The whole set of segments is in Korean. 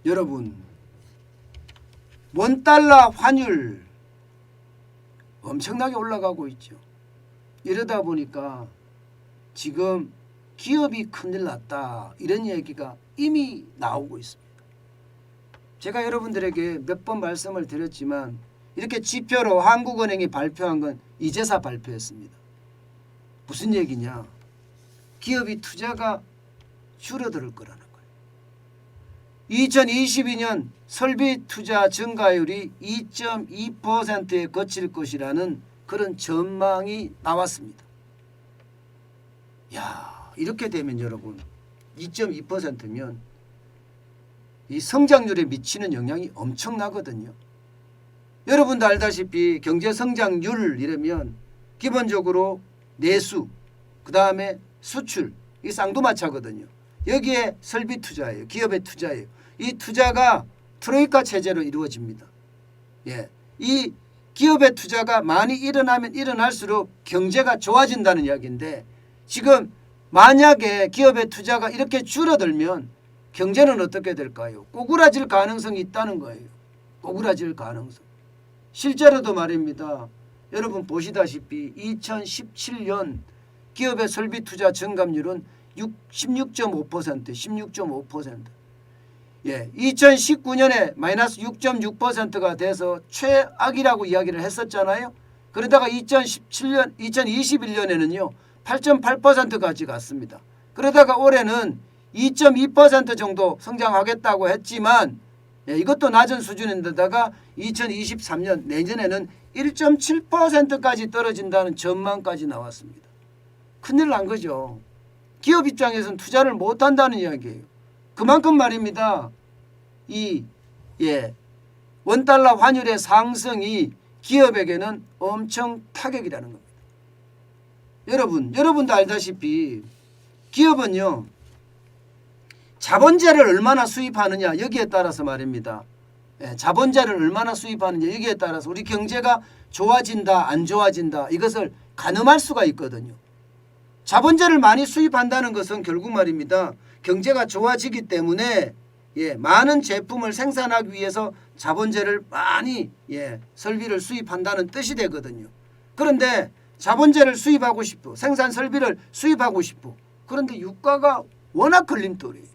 여러분, 원달러 환율 엄청나게 올라가고 있죠. 이러다 보니까 지금 기업이 큰일 났다 이런 얘기가 이미 나오고 있습니다. 제가 여러분들에게 몇 번 말씀을 드렸지만 이렇게 지표로 한국은행이 발표한 건 이제서 발표했습니다. 무슨 얘기냐? 기업이 투자가 줄어들 거라는 거예요. 2022년 설비 투자 증가율이 2.2%에 그칠 것이라는 그런 전망이 나왔습니다. 야, 이렇게 되면 여러분 2.2%면 이 성장률에 미치는 영향이 엄청나거든요. 여러분도 알다시피 경제 성장률 이러면 기본적으로 내수, 그 다음에 수출, 이 쌍두마차거든요. 여기에 설비 투자예요. 기업의 투자예요. 이 투자가 트로이카 체제로 이루어집니다. 예, 이 기업의 투자가 많이 일어나면 일어날수록 경제가 좋아진다는 이야기인데 지금 만약에 기업의 투자가 이렇게 줄어들면 경제는 어떻게 될까요? 꼬꾸라질 가능성이 있다는 거예요. 꼬꾸라질 가능성. 실제로도 말입니다. 여러분 보시다시피 2017년 기업의 설비 투자 증감률은 16.5%, 16.5%. 예, 2019년에 마이너스 6.6%가 돼서 최악이라고 이야기를 했었잖아요. 그러다가 2021년에는요 8.8%까지 갔습니다. 그러다가 올해는 2.2% 정도 성장하겠다고 했지만 예, 이것도 낮은 수준인데다가 2023년 내년에는 1.7%까지 떨어진다는 전망까지 나왔습니다. 큰일 난 거죠. 기업 입장에서는 투자를 못한다는 이야기예요. 그만큼 말입니다. 원달러 환율의 상승이 기업에게는 엄청 타격이라는 겁니다. 여러분도 알다시피 기업은요. 자본재를 얼마나 수입하느냐 여기에 따라서 말입니다. 자본재를 얼마나 수입하느냐 여기에 따라서 우리 경제가 좋아진다 안 좋아진다 이것을 가늠할 수가 있거든요. 자본재를 많이 수입한다는 것은 결국 말입니다. 경제가 좋아지기 때문에 많은 제품을 생산하기 위해서 자본재를 많이 설비를 수입한다는 뜻이 되거든요. 그런데 자본재를 수입하고 싶고 생산 설비를 수입하고 싶고 그런데 유가가 워낙 걸림돌이에요.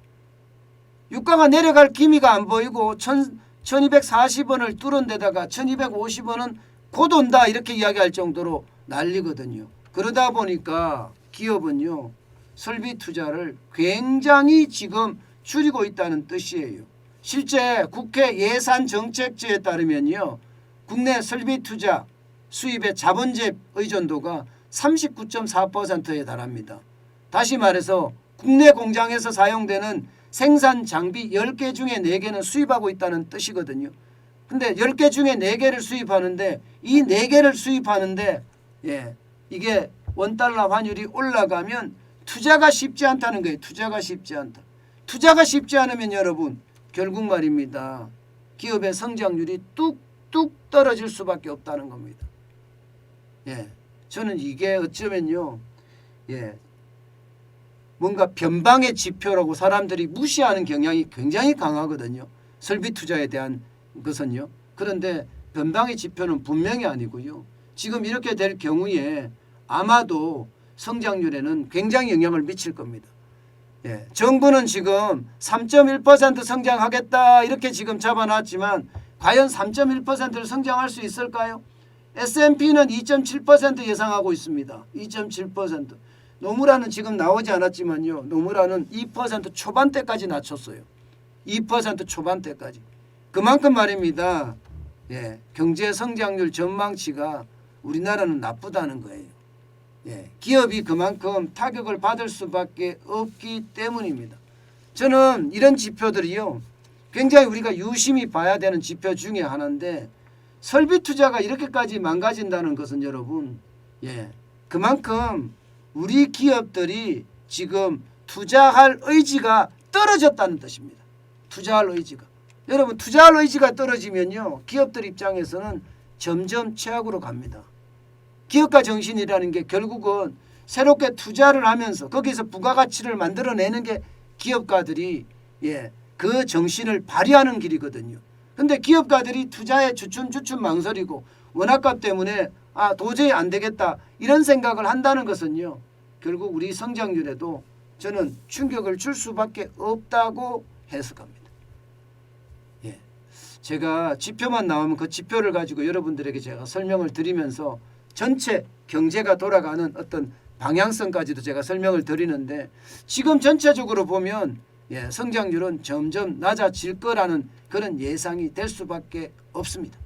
유가가 내려갈 기미가 안 보이고 1240원을 뚫은 데다가 1250원은 곧 온다 이렇게 이야기할 정도로 난리거든요. 그러다 보니까 기업은요 설비 투자를 굉장히 지금 줄이고 있다는 뜻이에요. 실제 국회 예산정책처에 따르면요 국내 설비 투자 수입의 자본재 의존도가 39.4%에 달합니다. 다시 말해서 국내 공장에서 사용되는 생산 장비 10개 중에 4개는 수입하고 있다는 뜻이거든요. 근데 10개 중에 4개를 수입하는데 이 4개를 수입하는데 이게 원달러 환율이 올라가면 투자가 쉽지 않다는 거예요. 투자가 쉽지 않다. 투자가 쉽지 않으면 여러분 결국 말입니다. 기업의 성장률이 뚝뚝 떨어질 수밖에 없다는 겁니다. 저는 이게 어쩌면요. 뭔가 변방의 지표라고 사람들이 무시하는 경향이 굉장히 강하거든요. 설비 투자에 대한 것은요. 그런데 변방의 지표는 분명히 아니고요. 지금 이렇게 될 경우에 아마도 성장률에는 굉장히 영향을 미칠 겁니다. 정부는 지금 3.1% 성장하겠다 이렇게 지금 잡아놨지만 과연 3.1%를 성장할 수 있을까요? S&P는 2.7% 예상하고 있습니다. 2.7%. 노무라는 지금 나오지 않았지만요. 노무라는 2% 초반대까지 낮췄어요. 2% 초반대까지. 그만큼 말입니다. 경제 성장률 전망치가 우리나라는 나쁘다는 거예요. 기업이 그만큼 타격을 받을 수밖에 없기 때문입니다. 저는 이런 지표들이요. 굉장히 우리가 유심히 봐야 되는 지표 중에 하나인데 설비 투자가 이렇게까지 망가진다는 것은 여러분 그만큼 우리 기업들이 지금 투자할 의지가 떨어졌다는 뜻입니다. 투자할 의지가. 여러분 투자할 의지가 떨어지면요. 기업들 입장에서는 점점 최악으로 갑니다. 기업가 정신이라는 게 결국은 새롭게 투자를 하면서 거기서 부가가치를 만들어내는 게 기업가들이 그 정신을 발휘하는 길이거든요. 근데 기업가들이 투자에 주춤주춤 망설이고 원화값 때문에 도저히 안 되겠다 이런 생각을 한다는 것은요. 결국 우리 성장률에도 저는 충격을 줄 수밖에 없다고 해석합니다. 예. 제가 지표만 나오면 그 지표를 가지고 여러분들에게 제가 설명을 드리면서 전체 경제가 돌아가는 어떤 방향성까지도 제가 설명을 드리는데 지금 전체적으로 보면 성장률은 점점 낮아질 거라는 그런 예상이 될 수밖에 없습니다.